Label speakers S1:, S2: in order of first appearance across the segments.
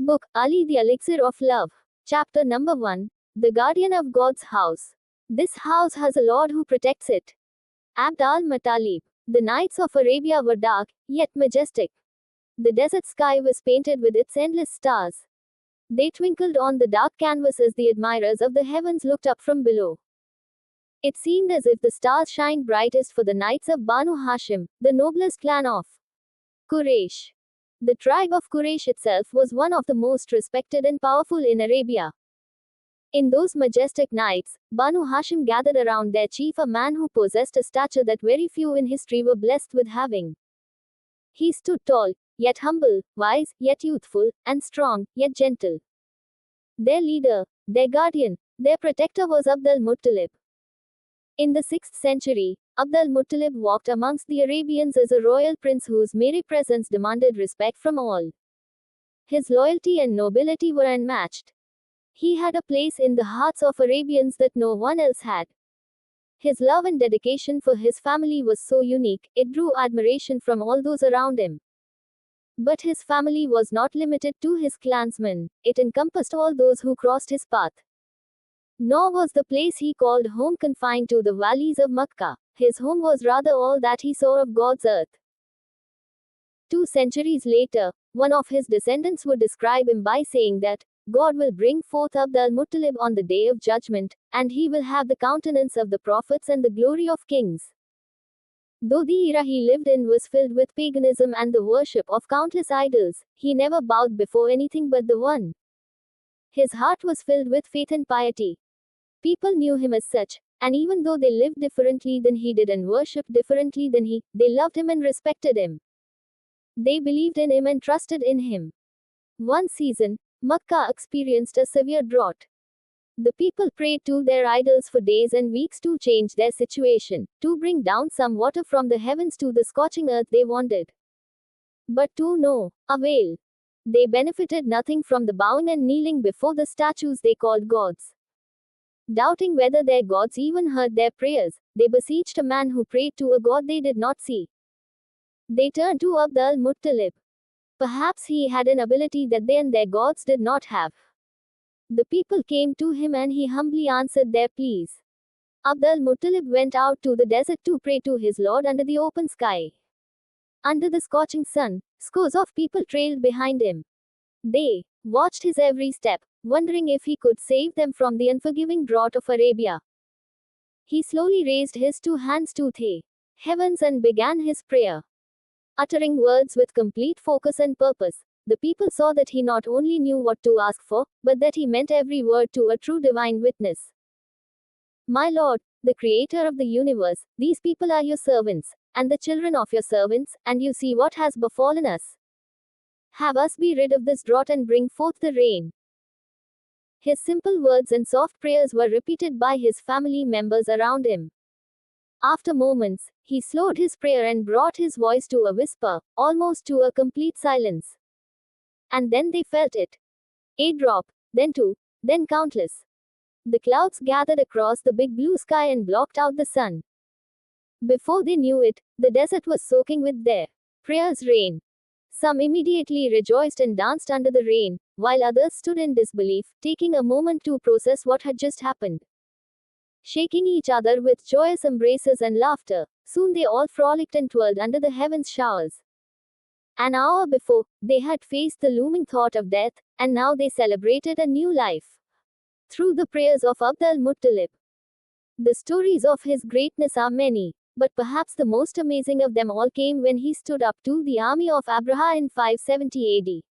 S1: Book Ali the Elixir of Love. Chapter number 1. The Guardian of God's House. This house has a Lord who protects it. Abd al-Muttalib. The nights of Arabia were dark, yet majestic. The desert sky was painted with its endless stars. They twinkled on the dark canvas as the admirers of the heavens looked up from below. It seemed as if the stars shined brightest for the knights of Banu Hashim, the noblest clan of Quraysh. The tribe of Quraysh itself was one of the most respected and powerful in Arabia. In those majestic nights, Banu Hashim gathered around their chief, a man who possessed a stature that very few in history were blessed with having. He stood tall, yet humble, wise, yet youthful, and strong, yet gentle. Their leader, their guardian, their protector was Abd al-Muttalib. In the 6th century, Abd al-Muttalib walked amongst the Arabians as a royal prince whose mere presence demanded respect from all. His loyalty and nobility were unmatched. He had a place in the hearts of Arabians that no one else had. His love and dedication for his family was so unique, it drew admiration from all those around him. But his family was not limited to his clansmen, it encompassed all those who crossed his path. Nor was the place he called home confined to the valleys of Makkah. His home was rather all that he saw of God's earth. 2 centuries later, one of his descendants would describe him by saying that, God will bring forth Abd al-Muttalib on the day of judgment, and he will have the countenance of the prophets and the glory of kings. Though the era he lived in was filled with paganism and the worship of countless idols, he never bowed before anything but the one. His heart was filled with faith and piety. People knew him as such, and even though they lived differently than he did and worshipped differently than he, they loved him and respected him. They believed in him and trusted in him. One season, Makkah experienced a severe drought. The people prayed to their idols for days and weeks to change their situation, to bring down some water from the heavens to the scorching earth they wanted. But to no avail. They benefited nothing from the bowing and kneeling before the statues they called gods. Doubting whether their gods even heard their prayers, they beseeched a man who prayed to a god they did not see. They turned to Abd al-Muttalib. Perhaps he had an ability that they and their gods did not have. The people came to him and he humbly answered their pleas. Abd al-Muttalib went out to the desert to pray to his Lord under the open sky. Under the scorching sun, scores of people trailed behind him. They watched his every step, wondering if he could save them from the unforgiving drought of Arabia. He slowly raised his 2 hands to the heavens and began his prayer. Uttering words with complete focus and purpose, the people saw that he not only knew what to ask for, but that he meant every word to a true divine witness. My Lord, the Creator of the universe, these people are your servants, and the children of your servants, and you see what has befallen us. Have us be rid of this drought and bring forth the rain. His simple words and soft prayers were repeated by his family members around him. After moments, he slowed his prayer and brought his voice to a whisper, almost to a complete silence. And then they felt it. A drop, then 2, then countless. The clouds gathered across the big blue sky and blocked out the sun. Before they knew it, the desert was soaking with their prayers' rain. Some immediately rejoiced and danced under the rain, while others stood in disbelief, taking a moment to process what had just happened. Shaking each other with joyous embraces and laughter, soon they all frolicked and twirled under the heavens' showers. An hour before, they had faced the looming thought of death, and now they celebrated a new life. Through the prayers of Abd al-Muttalib. The stories of his greatness are many, but perhaps the most amazing of them all came when he stood up to the army of Abraha in 570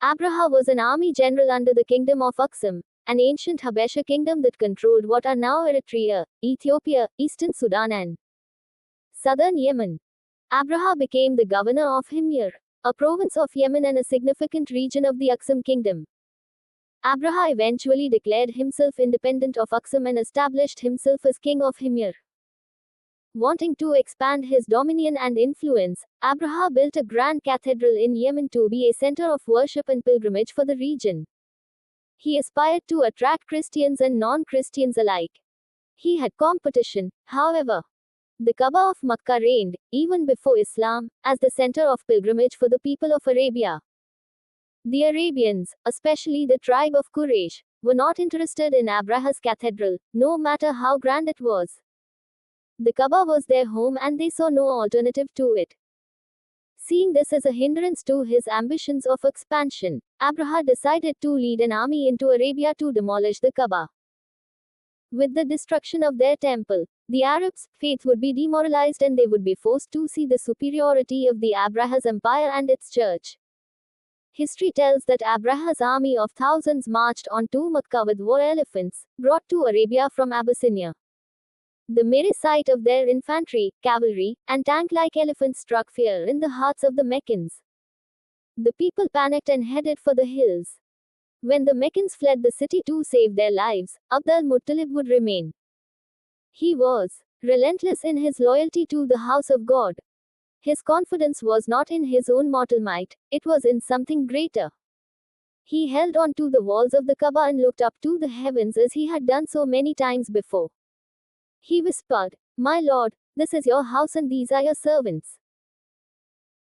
S1: AD. Abraha was an army general under the kingdom of Aksum, an ancient Habesha kingdom that controlled what are now Eritrea, Ethiopia, eastern Sudan and southern Yemen. Abraha became the governor of Himyar, a province of Yemen and a significant region of the Aksum kingdom. Abraha eventually declared himself independent of Aksum and established himself as king of Himyar. Wanting to expand his dominion and influence, Abraha built a grand cathedral in Yemen to be a center of worship and pilgrimage for the region. He aspired to attract Christians and non-Christians alike. He had competition, however. The Kaaba of Makkah reigned, even before Islam, as the center of pilgrimage for the people of Arabia. The Arabians, especially the tribe of Quraysh, were not interested in Abraha's cathedral, no matter how grand it was. The Kaaba was their home and they saw no alternative to it. Seeing this as a hindrance to his ambitions of expansion, Abraha decided to lead an army into Arabia to demolish the Kaaba. With the destruction of their temple, the Arabs' faith would be demoralized and they would be forced to see the superiority of the Abraha's empire and its church. History tells that Abraha's army of thousands marched on to Makkah with war elephants, brought to Arabia from Abyssinia. The mere sight of their infantry, cavalry, and tank-like elephants struck fear in the hearts of the Meccans. The people panicked and headed for the hills. When the Meccans fled the city to save their lives, Abd al-Muttalib would remain. He was relentless in his loyalty to the house of God. His confidence was not in his own mortal might, it was in something greater. He held on to the walls of the Kaaba and looked up to the heavens as he had done so many times before. He whispered, "My Lord, this is your house and these are your servants.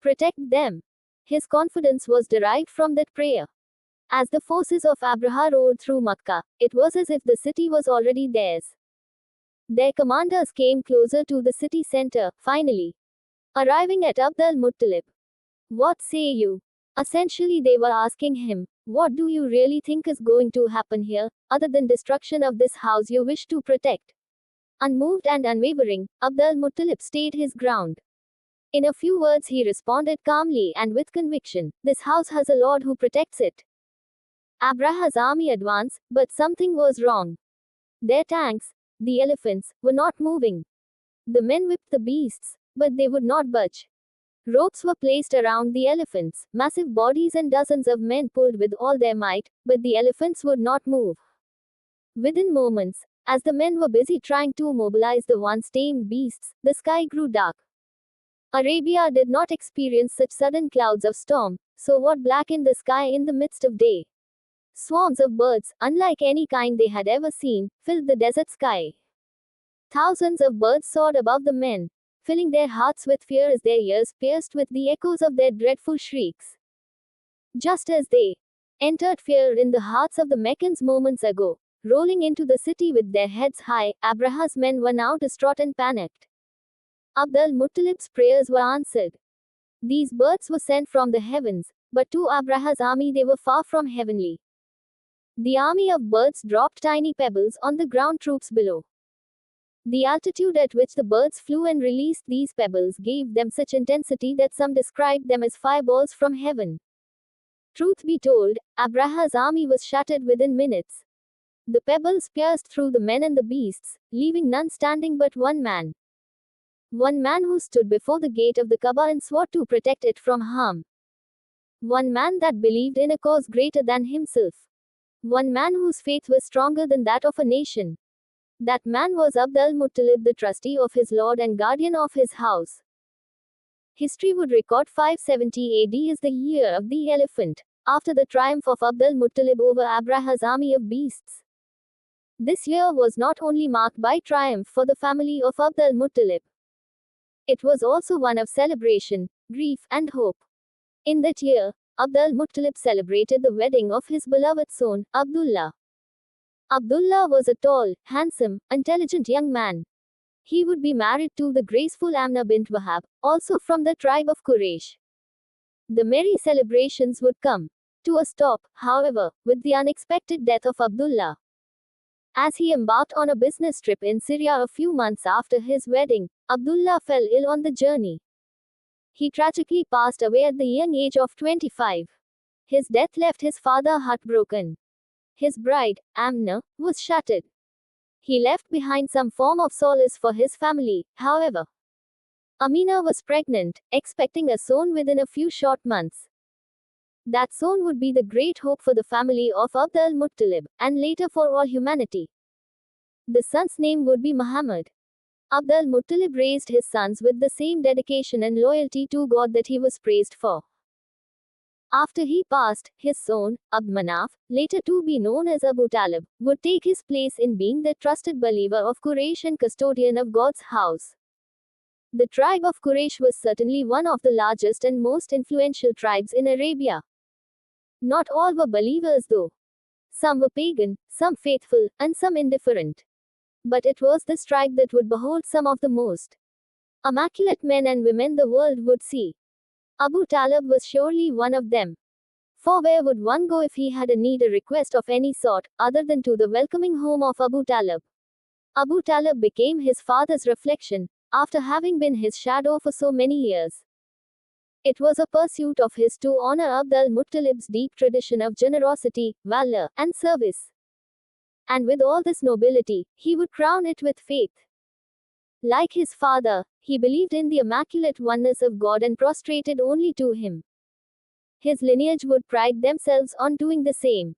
S1: Protect them." His confidence was derived from that prayer. As the forces of Abraha rolled through Makkah, it was as if the city was already theirs. Their commanders came closer to the city center, finally. Arriving at Abd al-Muttalib. "What say you?" Essentially, they were asking him, "What do you really think is going to happen here, other than destruction of this house you wish to protect?" Unmoved and unwavering, Abd al-Muttalib stayed his ground. In a few words he responded calmly and with conviction, "This house has a Lord who protects it." Abraha's army advanced, but something was wrong. Their tanks, the elephants, were not moving. The men whipped the beasts, but they would not budge. Ropes were placed around the elephants, massive bodies and dozens of men pulled with all their might, but the elephants would not move. Within moments, as the men were busy trying to mobilize the once tamed beasts, the sky grew dark. Arabia did not experience such sudden clouds of storm, so what blackened the sky in the midst of day? Swarms of birds, unlike any kind they had ever seen, filled the desert sky. Thousands of birds soared above the men, filling their hearts with fear as their ears pierced with the echoes of their dreadful shrieks. Just as they entered fear in the hearts of the Meccans moments ago, rolling into the city with their heads high, Abraha's men were now distraught and panicked. Abd al-Muttalib's prayers were answered. These birds were sent from the heavens, but to Abraha's army they were far from heavenly. The army of birds dropped tiny pebbles on the ground troops below. The altitude at which the birds flew and released these pebbles gave them such intensity that some described them as fireballs from heaven. Truth be told, Abraha's army was shattered within minutes. The pebbles pierced through the men and the beasts, leaving none standing but one man. One man who stood before the gate of the Kaaba and swore to protect it from harm. One man that believed in a cause greater than himself. One man whose faith was stronger than that of a nation. That man was Abd al-Muttalib, the trustee of his lord and guardian of his house. History would record 570 AD as the year of the elephant, after the triumph of Abd al-Muttalib over Abraha's army of beasts. This year was not only marked by triumph for the family of Abd al-Muttalib. It was also one of celebration, grief, and hope. In that year, Abd al-Muttalib celebrated the wedding of his beloved son, Abdullah. Abdullah was a tall, handsome, intelligent young man. He would be married to the graceful Amna bint Wahab, also from the tribe of Quraysh. The merry celebrations would come to a stop, however, with the unexpected death of Abdullah. As he embarked on a business trip in Syria a few months after his wedding, Abdullah fell ill on the journey. He tragically passed away at the young age of 25. His death left his father heartbroken. His bride, Amna, was shattered. He left behind some form of solace for his family, however. Amina was pregnant, expecting a son within a few short months. That son would be the great hope for the family of Abd al-Muttalib, and later for all humanity. The son's name would be Muhammad. Abd al-Muttalib raised his sons with the same dedication and loyalty to God that he was praised for. After he passed, his son, Abd Manaf, later to be known as Abu Talib, would take his place in being the trusted believer of Quraysh and custodian of God's house. The tribe of Quraysh was certainly one of the largest and most influential tribes in Arabia. Not all were believers though. Some were pagan, some faithful, and some indifferent. But it was this tribe that would behold some of the most immaculate men and women the world would see. Abu Talib was surely one of them. For where would one go if he had a need or request of any sort, other than to the welcoming home of Abu Talib? Abu Talib became his father's reflection, after having been his shadow for so many years. It was a pursuit of his to honor Abd al-Muttalib's deep tradition of generosity, valor, and service. And with all this nobility, he would crown it with faith. Like his father, he believed in the immaculate oneness of God and prostrated only to him. His lineage would pride themselves on doing the same.